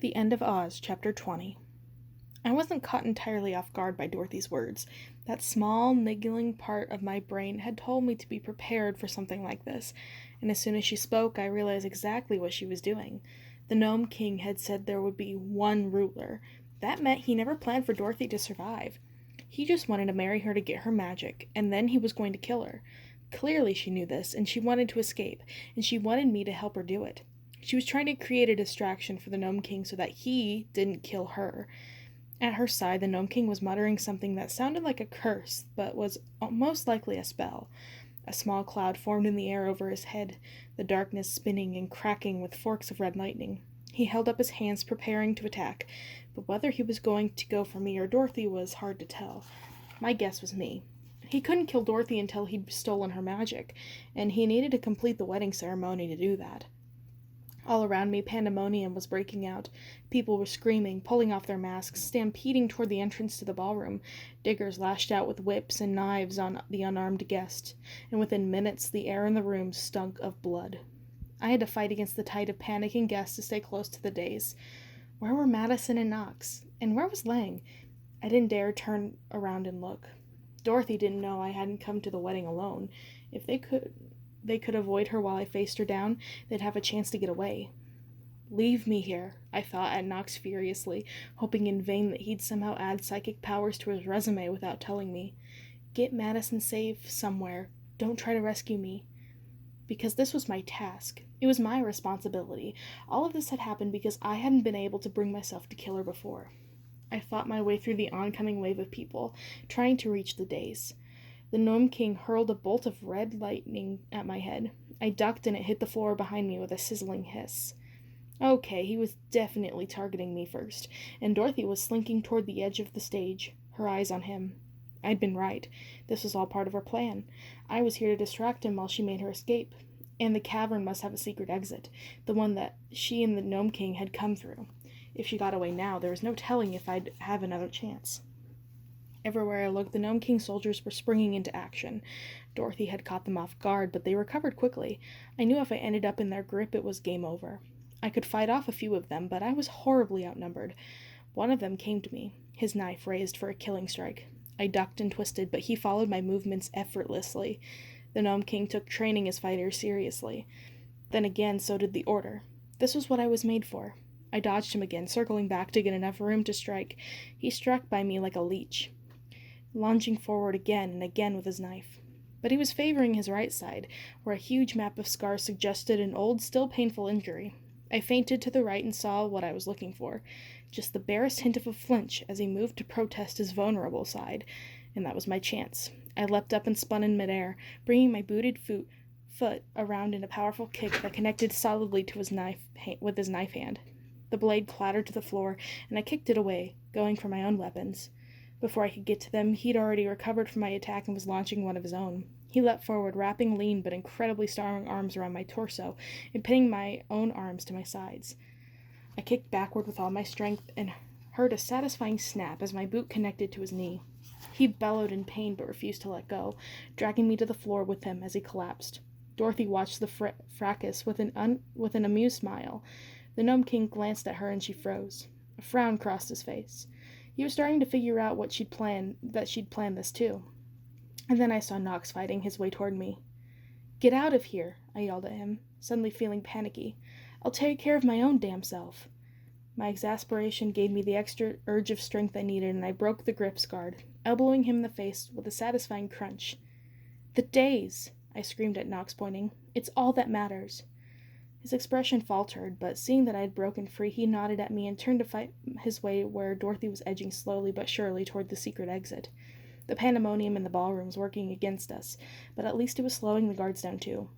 The End of Oz, Chapter 20. I wasn't caught entirely off guard by Dorothy's words. That small, niggling part of my brain had told me to be prepared for something like this, and as soon as she spoke, I realized exactly what she was doing. The Gnome King had said there would be one ruler. That meant he never planned for Dorothy to survive. He just wanted to marry her to get her magic, and then he was going to kill her. Clearly she knew this, and she wanted to escape, and she wanted me to help her do it. She was trying to create a distraction for the Gnome King so that he didn't kill her. At her side, the Gnome King was muttering something that sounded like a curse, but was most likely a spell. A small cloud formed in the air over his head, the darkness spinning and cracking with forks of red lightning. He held up his hands, preparing to attack, but whether he was going to go for me or Dorothy was hard to tell. My guess was me. He couldn't kill Dorothy until he'd stolen her magic, and he needed to complete the wedding ceremony to do that. All around me, pandemonium was breaking out. People were screaming, pulling off their masks, stampeding toward the entrance to the ballroom. Diggers lashed out with whips and knives on the unarmed guest, and within minutes the air in the room stunk of blood. I had to fight against the tide of panicking guests to stay close to the dais. Where were Madison and Knox? And where was Lang? I didn't dare turn around and look. Dorothy didn't know I hadn't come to the wedding alone. If they could avoid her while I faced her down, they'd have a chance to get away. Leave me here, I thought at Knox furiously, hoping in vain that he'd somehow add psychic powers to his resume without telling me. Get Madison safe somewhere. Don't try to rescue me. Because this was my task. It was my responsibility. All of this had happened because I hadn't been able to bring myself to kill her before. I fought my way through the oncoming wave of people, trying to reach the dais. The Gnome King hurled a bolt of red lightning at my head. I ducked and it hit the floor behind me with a sizzling hiss. Okay, he was definitely targeting me first, and Dorothy was slinking toward the edge of the stage, her eyes on him. I'd been right. This was all part of her plan. I was here to distract him while she made her escape. And the cavern must have a secret exit, the one that she and the Gnome King had come through. If she got away now, there was no telling if I'd have another chance. Everywhere I looked, the Gnome King soldiers were springing into action. Dorothy had caught them off guard, but they recovered quickly. I knew if I ended up in their grip, it was game over. I could fight off a few of them, but I was horribly outnumbered. One of them came to me, his knife raised for a killing strike. I ducked and twisted, but he followed my movements effortlessly. The Gnome King took training as fighters seriously. Then again, so did the Order. This was what I was made for. I dodged him again, circling back to get enough room to strike. He struck by me like a leech, lunging forward again and again with his knife. But he was favoring his right side, where a huge map of scars suggested an old, still painful injury. I feinted to the right and saw what I was looking for, just the barest hint of a flinch as he moved to protest his vulnerable side, and that was my chance. I leapt up and spun in midair, bringing my booted foot around in a powerful kick that connected solidly to his knife with his knife hand. The blade clattered to the floor, and I kicked it away, going for my own weapons. Before I could get to them, he'd already recovered from my attack and was launching one of his own. He leapt forward, wrapping lean but incredibly strong arms around my torso and pinning my own arms to my sides. I kicked backward with all my strength and heard a satisfying snap as my boot connected to his knee. He bellowed in pain but refused to let go, dragging me to the floor with him as he collapsed. Dorothy watched the fracas with an amused smile. The Gnome King glanced at her and she froze. A frown crossed his face. He was starting to figure out that she'd planned this too. And then I saw Knox fighting his way toward me. Get out of here, I yelled at him, suddenly feeling panicky. I'll take care of my own damn self. My exasperation gave me the extra urge of strength I needed, and I broke the grips guard, elbowing him in the face with a satisfying crunch. The days, I screamed at Knox, pointing. It's all that matters. His expression faltered, but seeing that I had broken free, he nodded at me and turned to fight his way where Dorothy was edging slowly but surely toward the secret exit. The pandemonium in the ballroom was working against us, but at least it was slowing the guards down too.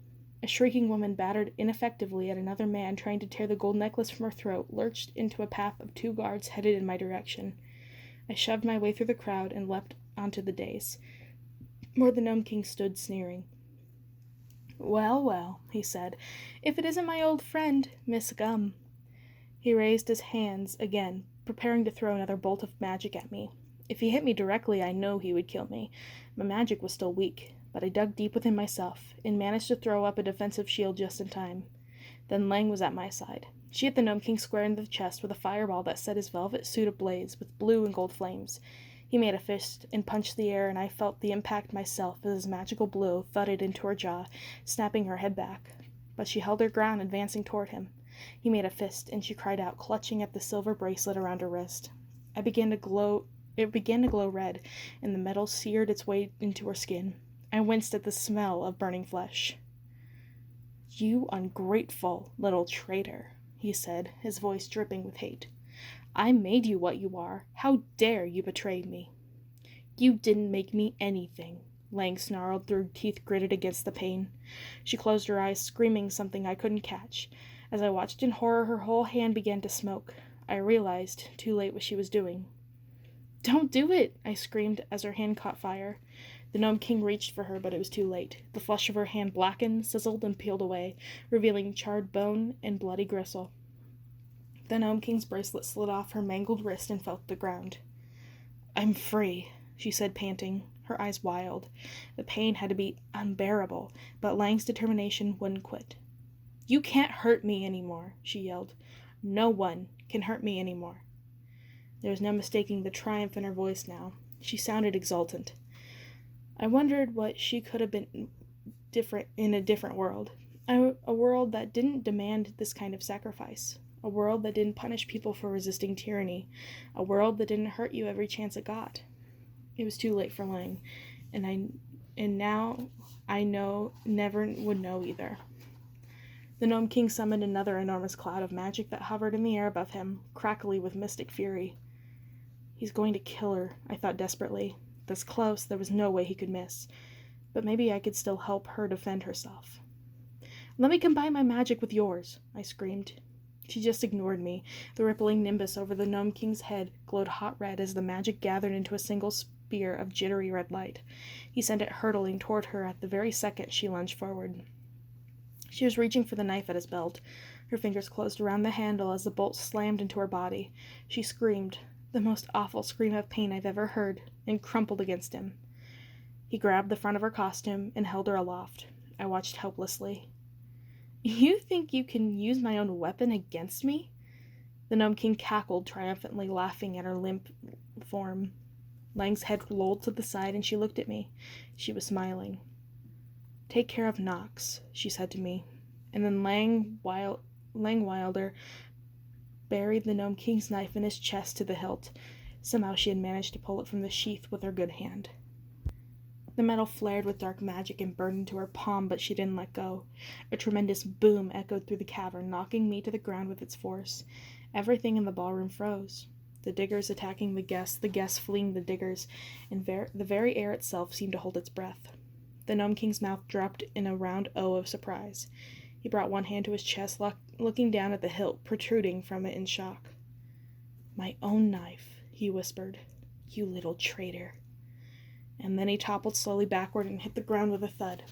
A shrieking woman battered ineffectively at another man trying to tear the gold necklace from her throat lurched into a path of 2 guards headed in my direction. I shoved my way through the crowd and leapt onto the dais, where the Gnome King stood sneering. Well, well, he said, if it isn't my old friend, Miss Gum. He raised his hands again, preparing to throw another bolt of magic at me. If he hit me directly, I know he would kill me. My magic was still weak, but I dug deep within myself and managed to throw up a defensive shield just in time. Then Lang was at my side. She hit the Gnome King square in the chest with a fireball that set his velvet suit ablaze with blue and gold flames. He made a fist and punched the air, and I felt the impact myself as his magical blow thudded into her jaw, snapping her head back. But she held her ground, advancing toward him. He made a fist, and she cried out, clutching at the silver bracelet around her wrist. It began to glow red, and the metal seared its way into her skin. I winced at the smell of burning flesh. "You ungrateful little traitor," he said, his voice dripping with hate. "I made you what you are. How dare you betray me?" "You didn't make me anything," Lang snarled through teeth gritted against the pain. She closed her eyes, screaming something I couldn't catch. As I watched in horror, her whole hand began to smoke. I realized, too late, what she was doing. "Don't do it!" I screamed as her hand caught fire. The Gnome King reached for her, but it was too late. The flesh of her hand blackened, sizzled, and peeled away, revealing charred bone and bloody gristle. The Gnome King's bracelet slid off her mangled wrist and fell to the ground. "I'm free," she said, panting, her eyes wild. The pain had to be unbearable, but Lang's determination wouldn't quit. "You can't hurt me anymore," she yelled. "No one can hurt me anymore." There was no mistaking the triumph in her voice now. She sounded exultant. I wondered what she could have been different in a different world. A world that didn't demand this kind of sacrifice. A world that didn't punish people for resisting tyranny. A world that didn't hurt you every chance it got. It was too late for Lang, and now I know never would know either. The Gnome King summoned another enormous cloud of magic that hovered in the air above him, crackly with mystic fury. He's going to kill her, I thought desperately. This close, there was no way he could miss. But maybe I could still help her defend herself. "Let me combine my magic with yours," I screamed. She just ignored me. The rippling nimbus over the Gnome King's head glowed hot red as the magic gathered into a single spear of jittery red light. He sent it hurtling toward her at the very second she lunged forward. She was reaching for the knife at his belt. Her fingers closed around the handle as the bolt slammed into her body. She screamed, the most awful scream of pain I've ever heard, and crumpled against him. He grabbed the front of her costume and held her aloft. I watched helplessly. "You think you can use my own weapon against me?" The Gnome King cackled triumphantly, laughing at her limp form. Lang's head rolled to the side, and she looked at me. She was smiling. "Take care of Nox," she said to me. And then Lang Wilder buried the Gnome King's knife in his chest to the hilt. Somehow she had managed to pull it from the sheath with her good hand. The metal flared with dark magic and burned into her palm, but she didn't let go. A tremendous boom echoed through the cavern, knocking me to the ground with its force. Everything in the ballroom froze. The diggers attacking the guests fleeing the diggers, and the very air itself seemed to hold its breath. The Gnome King's mouth dropped in a round O of surprise. He brought one hand to his chest, looking down at the hilt protruding from it in shock. "My own knife," he whispered. "You little traitor." And then he toppled slowly backward and hit the ground with a thud.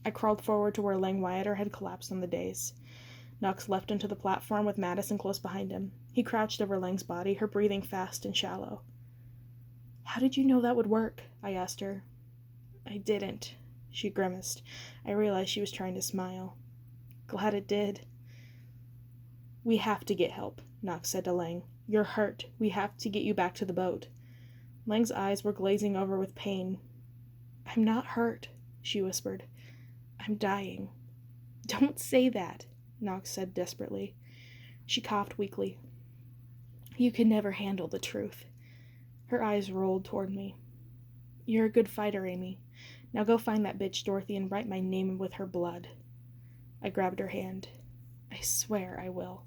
I crawled forward to where Lang Wilder had collapsed on the dais. Nox leapt onto the platform with Madison close behind him. He crouched over Lang's body, her breathing fast and shallow. "How did you know that would work?" I asked her. "I didn't," she grimaced. I realized she was trying to smile. "Glad it did." "We have to get help," Nox said to Lang. "You're hurt. We have to get you back to the boat." Lang's eyes were glazing over with pain. "I'm not hurt," she whispered. "I'm dying." "Don't say that," Nox said desperately. She coughed weakly. "You can never handle the truth." Her eyes rolled toward me. "You're a good fighter, Amy. Now go find that bitch Dorothy and write my name with her blood." I grabbed her hand. "I swear I will."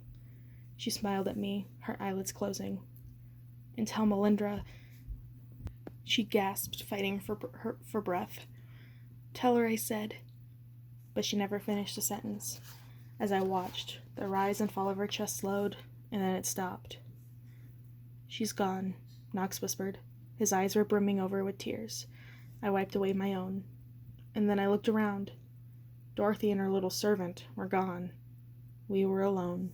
She smiled at me, her eyelids closing. "And tell Melindra," she gasped, fighting for breath. "Tell her I said," but she never finished the sentence. As I watched, the rise and fall of her chest slowed, and then it stopped. "She's gone," Nox whispered. His eyes were brimming over with tears. I wiped away my own. And then I looked around. Dorothy and her little servant were gone. We were alone.